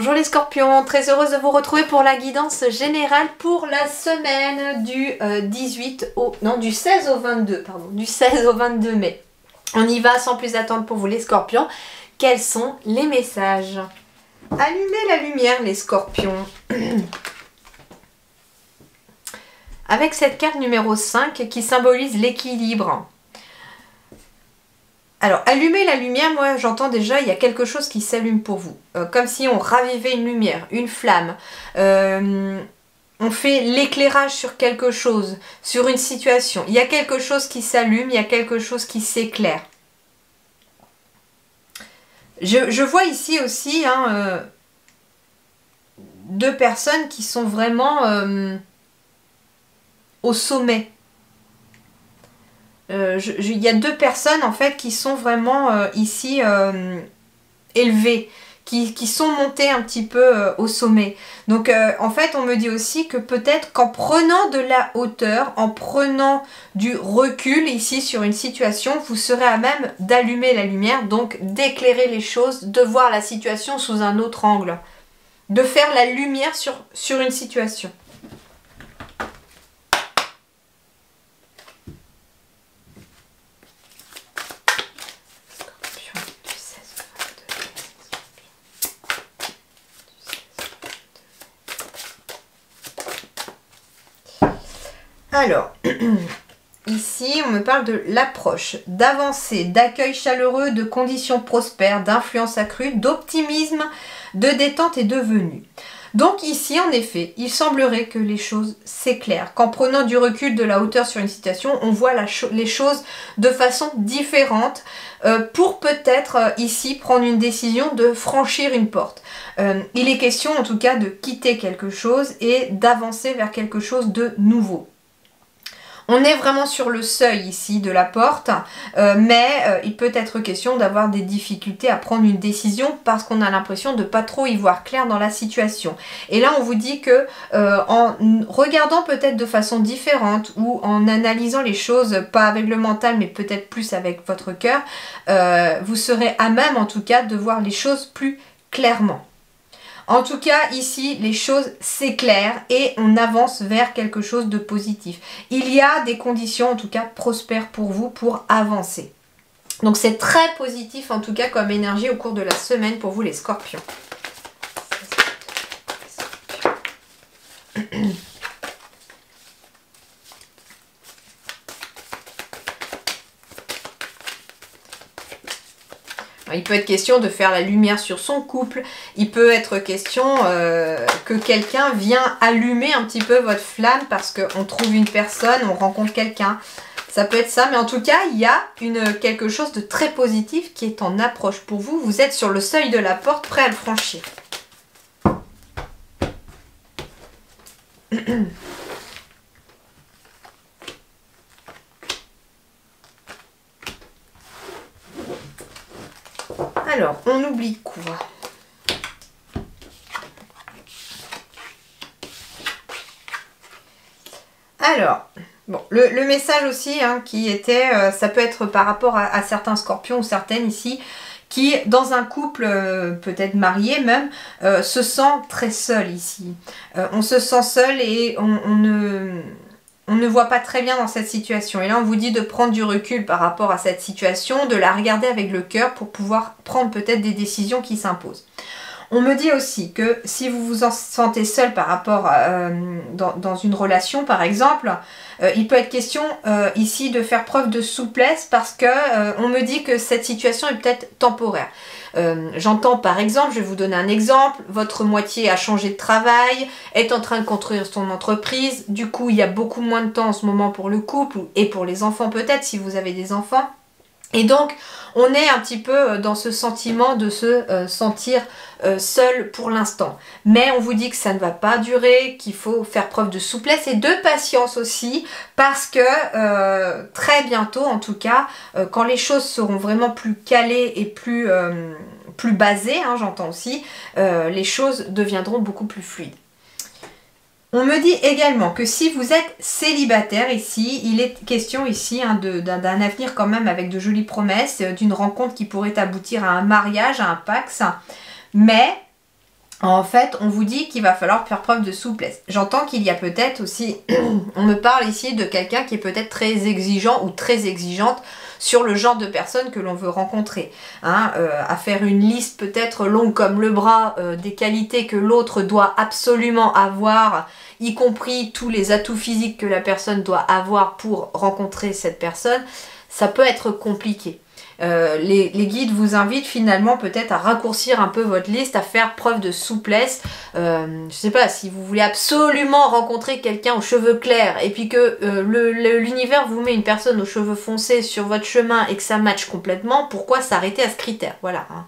Bonjour les scorpions, très heureuse de vous retrouver pour la guidance générale pour la semaine du 16 au 22, pardon, du 16 au 22 mai. On y va sans plus attendre pour vous les scorpions. Quels sont les messages? Allumez la lumière les scorpions. Avec cette carte numéro 5 qui symbolise l'équilibre. Alors, allumer la lumière, moi j'entends déjà, il y a quelque chose qui s'allume pour vous. Comme si on ravivait une lumière, une flamme. On fait l'éclairage sur quelque chose, sur une situation. Il y a quelque chose qui s'allume, il y a quelque chose qui s'éclaire. Je vois ici aussi deux personnes qui sont vraiment au sommet. Il y a deux personnes en fait qui sont vraiment ici élevées, qui sont montées un petit peu au sommet. Donc en fait on me dit aussi que peut-être qu'en prenant de la hauteur, en prenant du recul ici sur une situation, vous serez à même d'allumer la lumière, donc d'éclairer les choses, de voir la situation sous un autre angle, de faire la lumière sur une situation. Alors, ici, on me parle de l'approche, d'avancée, d'accueil chaleureux, de conditions prospères, d'influence accrue, d'optimisme, de détente et de venue. Donc ici, en effet, il semblerait que les choses s'éclairent, qu'en prenant du recul, de la hauteur sur une situation, on voit les choses de façon différente pour peut-être ici prendre une décision de franchir une porte. Il est question en tout cas de quitter quelque chose et d'avancer vers quelque chose de nouveau. On est vraiment sur le seuil ici de la porte, mais il peut être question d'avoir des difficultés à prendre une décision parce qu'on a l'impression de pas trop y voir clair dans la situation. Et là on vous dit que en regardant peut-être de façon différente ou en analysant les choses, pas avec le mental mais peut-être plus avec votre cœur, vous serez à même en tout cas de voir les choses plus clairement. En tout cas, ici, les choses s'éclairent et on avance vers quelque chose de positif. Il y a des conditions, en tout cas, prospères pour vous pour avancer. Donc, c'est très positif, en tout cas, comme énergie au cours de la semaine pour vous, les scorpions. Il peut être question de faire la lumière sur son couple, il peut être question que quelqu'un vient allumer un petit peu votre flamme parce qu'on trouve une personne, on rencontre quelqu'un. Ça peut être ça, mais en tout cas, il y a quelque chose de très positif qui est en approche pour vous. Vous êtes sur le seuil de la porte, prêt à le franchir. Alors, on oublie quoi? Alors, bon, le message aussi qui était, ça peut être par rapport à certains scorpions ou certaines ici, qui dans un couple, peut-être marié même, se sent très seul ici. On se sent seul et on ne voit pas très bien dans cette situation. Et là, on vous dit de prendre du recul par rapport à cette situation, de la regarder avec le cœur pour pouvoir prendre peut-être des décisions qui s'imposent. On me dit aussi que si vous vous en sentez seul par rapport dans une relation, par exemple, il peut être question ici de faire preuve de souplesse parce que on me dit que cette situation est peut-être temporaire. J'entends par exemple, je vais vous donner un exemple, votre moitié a changé de travail, est en train de construire son entreprise, du coup il y a beaucoup moins de temps en ce moment pour le couple et pour les enfants peut-être si vous avez des enfants. Et donc on est un petit peu dans ce sentiment de se sentir seul pour l'instant. Mais on vous dit que ça ne va pas durer, qu'il faut faire preuve de souplesse et de patience aussi parce que très bientôt en tout cas, quand les choses seront vraiment plus calées et plus basées, j'entends aussi, les choses deviendront beaucoup plus fluides. On me dit également que si vous êtes célibataire ici, il est question ici d'un avenir quand même avec de jolies promesses, d'une rencontre qui pourrait aboutir à un mariage, à un pax. Mais En fait, on vous dit qu'il va falloir faire preuve de souplesse. J'entends qu'il y a peut-être aussi, on me parle ici de quelqu'un qui est peut-être très exigeant ou très exigeante sur le genre de personne que l'on veut rencontrer. Hein, à faire une liste peut-être longue comme le bras des qualités que l'autre doit absolument avoir, y compris tous les atouts physiques que la personne doit avoir pour rencontrer cette personne, ça peut être compliqué. Les guides vous invitent finalement peut-être à raccourcir un peu votre liste, à faire preuve de souplesse. Je sais pas, si vous voulez absolument rencontrer quelqu'un aux cheveux clairs et puis que l'univers vous met une personne aux cheveux foncés sur votre chemin et que ça matche complètement, pourquoi s'arrêter à ce critère? Voilà. Hein.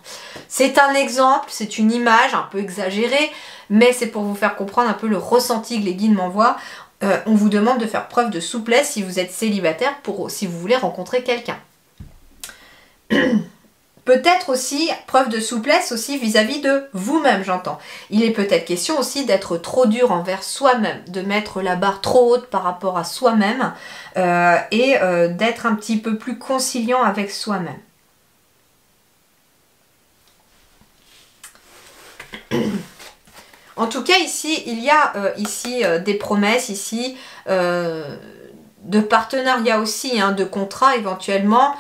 C'est un exemple, c'est une image un peu exagérée, mais c'est pour vous faire comprendre un peu le ressenti que les guides m'envoient. On vous demande de faire preuve de souplesse si vous êtes célibataire, si vous voulez rencontrer quelqu'un. Peut-être aussi preuve de souplesse aussi vis-à-vis de vous-même, j'entends. Il est peut-être question aussi d'être trop dur envers soi-même, de mettre la barre trop haute par rapport à soi-même et d'être un petit peu plus conciliant avec soi-même. En tout cas, ici, il y a des promesses ici de partenariat aussi, hein, de contrat éventuellement.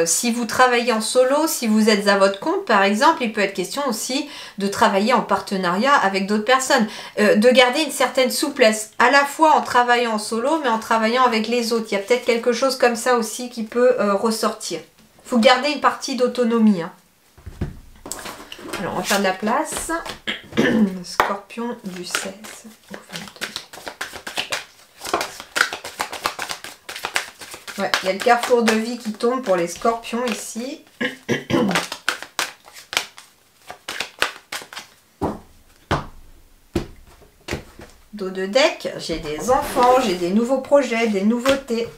Si vous travaillez en solo, si vous êtes à votre compte par exemple, il peut être question aussi de travailler en partenariat avec d'autres personnes, de garder une certaine souplesse, à la fois en travaillant en solo mais en travaillant avec les autres. Il y a peut-être quelque chose comme ça aussi qui peut ressortir. Il faut garder une partie d'autonomie. Hein. Alors on va faire de la place. Scorpion du 16 au 22. Ouais, il y a le carrefour de vie qui tombe pour les scorpions ici. Dos de deck, j'ai des enfants, j'ai des nouveaux projets, des nouveautés,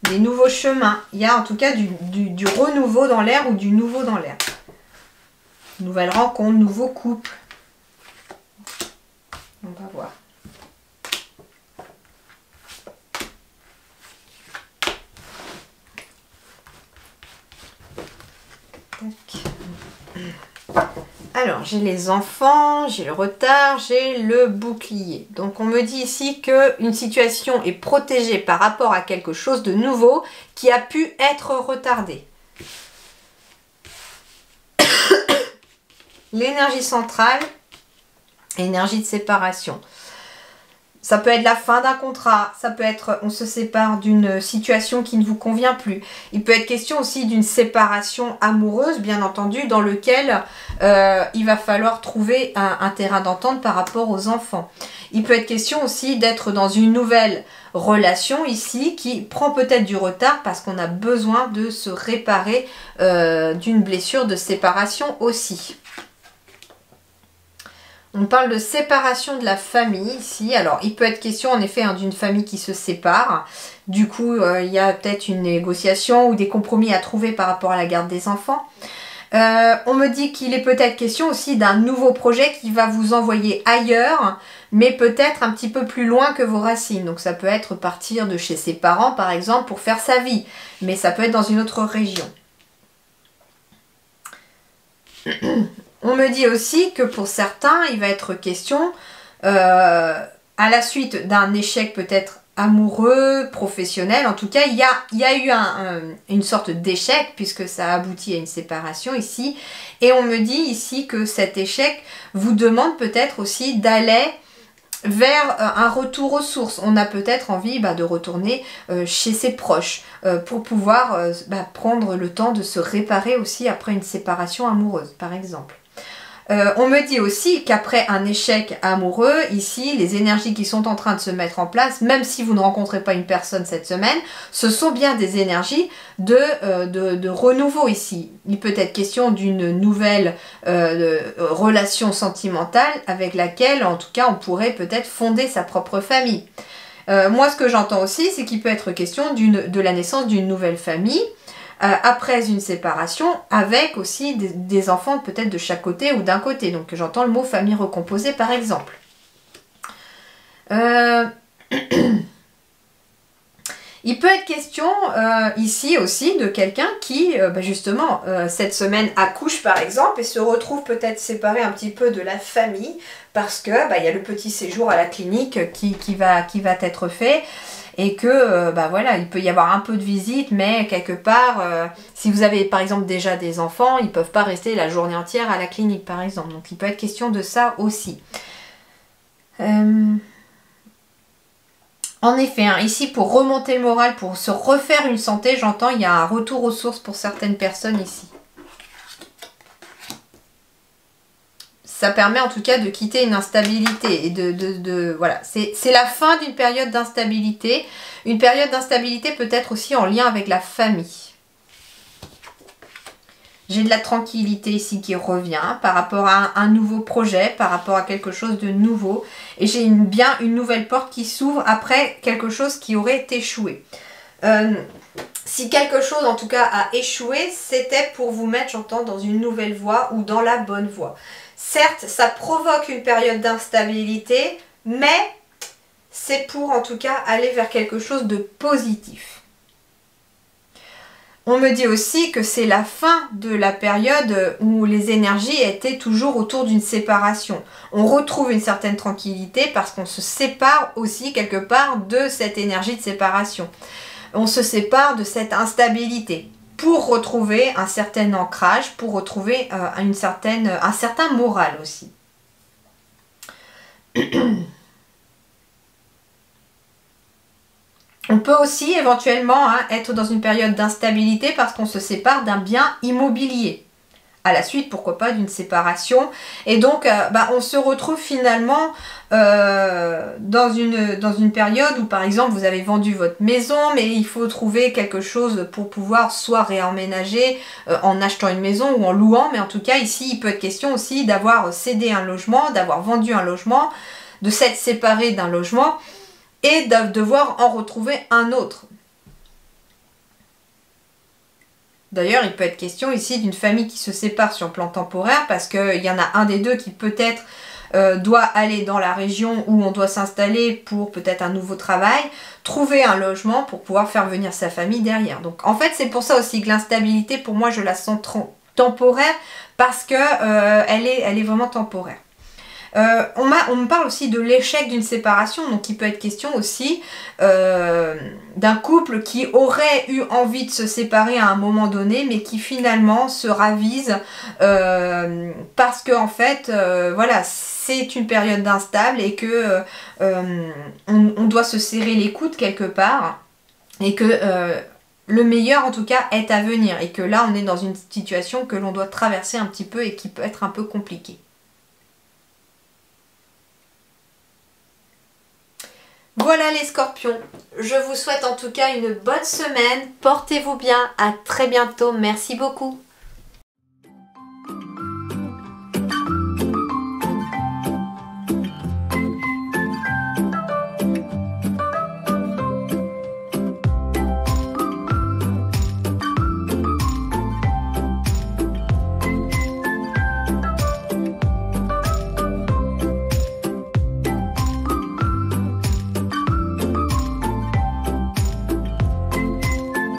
des nouveaux chemins. Il y a en tout cas du renouveau dans l'air ou du nouveau dans l'air. Nouvelle rencontre, nouveau couple. On va voir. Alors, j'ai les enfants, j'ai le retard, j'ai le bouclier. Donc, on me dit ici qu'une situation est protégée par rapport à quelque chose de nouveau qui a pu être retardé. L'énergie centrale, énergie de séparation. Ça peut être la fin d'un contrat, ça peut être on se sépare d'une situation qui ne vous convient plus. Il peut être question aussi d'une séparation amoureuse, bien entendu, dans lequel il va falloir trouver un terrain d'entente par rapport aux enfants. Il peut être question aussi d'être dans une nouvelle relation ici qui prend peut-être du retard parce qu'on a besoin de se réparer d'une blessure de séparation aussi. On parle de séparation de la famille ici. Alors, il peut être question en effet d'une famille qui se sépare. Du coup, il y a peut-être une négociation ou des compromis à trouver par rapport à la garde des enfants. On me dit qu'il est peut-être question aussi d'un nouveau projet qui va vous envoyer ailleurs, mais peut-être un petit peu plus loin que vos racines. Donc, ça peut être partir de chez ses parents, par exemple, pour faire sa vie. Mais ça peut être dans une autre région. On me dit aussi que pour certains, il va être question, à la suite d'un échec peut-être amoureux, professionnel, en tout cas, il y a eu une sorte d'échec puisque ça aboutit à une séparation ici. Et on me dit ici que cet échec vous demande peut-être aussi d'aller vers un retour aux sources. On a peut-être envie de retourner chez ses proches pour pouvoir prendre le temps de se réparer aussi après une séparation amoureuse, par exemple. On me dit aussi qu'après un échec amoureux, ici, les énergies qui sont en train de se mettre en place, même si vous ne rencontrez pas une personne cette semaine, ce sont bien des énergies de renouveau ici. Il peut être question d'une nouvelle relation sentimentale avec laquelle, en tout cas, on pourrait peut-être fonder sa propre famille. Moi, ce que j'entends aussi, c'est qu'il peut être question de la naissance d'une nouvelle famille, après une séparation, avec aussi des enfants peut-être de chaque côté ou d'un côté. Donc j'entends le mot famille recomposée par exemple. Il peut être question ici aussi de quelqu'un qui, justement, cette semaine accouche par exemple et se retrouve peut-être séparé un petit peu de la famille parce que il y a le petit séjour à la clinique qui va être fait et que voilà, il peut y avoir un peu de visite, mais quelque part, si vous avez par exemple déjà des enfants, ils ne peuvent pas rester la journée entière à la clinique par exemple. Donc il peut être question de ça aussi. En effet, hein, ici pour remonter le moral, pour se refaire une santé, j'entends, il y a un retour aux sources pour certaines personnes ici. Ça permet en tout cas de quitter une instabilité et voilà, c'est la fin d'une période d'instabilité. Une période d'instabilité peut être aussi en lien avec la famille. J'ai de la tranquillité ici qui revient par rapport à un nouveau projet, par rapport à quelque chose de nouveau. Et j'ai bien une nouvelle porte qui s'ouvre après quelque chose qui aurait échoué. Si quelque chose en tout cas a échoué, c'était pour vous mettre, j'entends, dans une nouvelle voie ou dans la bonne voie. Certes, ça provoque une période d'instabilité, mais c'est pour en tout cas aller vers quelque chose de positif. On me dit aussi que c'est la fin de la période où les énergies étaient toujours autour d'une séparation. On retrouve une certaine tranquillité parce qu'on se sépare aussi quelque part de cette énergie de séparation. On se sépare de cette instabilité pour retrouver un certain ancrage, pour retrouver un certain moral aussi. On peut aussi éventuellement être dans une période d'instabilité parce qu'on se sépare d'un bien immobilier. À la suite, pourquoi pas, d'une séparation. Et donc, on se retrouve finalement dans une période où, par exemple, vous avez vendu votre maison, mais il faut trouver quelque chose pour pouvoir soit réemménager en achetant une maison ou en louant. Mais en tout cas, ici, il peut être question aussi d'avoir cédé un logement, d'avoir vendu un logement, de s'être séparé d'un logement et de devoir en retrouver un autre. D'ailleurs, il peut être question ici d'une famille qui se sépare sur le plan temporaire parce qu'il y en a un des deux qui peut-être doit aller dans la région où on doit s'installer pour peut-être un nouveau travail, trouver un logement pour pouvoir faire venir sa famille derrière. Donc en fait, c'est pour ça aussi que l'instabilité, pour moi, je la sens temporaire parce que elle est vraiment temporaire. On me parle aussi de l'échec d'une séparation, donc il peut être question aussi d'un couple qui aurait eu envie de se séparer à un moment donné, mais qui finalement se ravise parce que en fait, voilà, c'est une période d'instable et que on doit se serrer les coudes quelque part et que le meilleur en tout cas est à venir et que là on est dans une situation que l'on doit traverser un petit peu et qui peut être un peu compliquée. Voilà les scorpions, je vous souhaite en tout cas une bonne semaine, portez-vous bien, à très bientôt, merci beaucoup.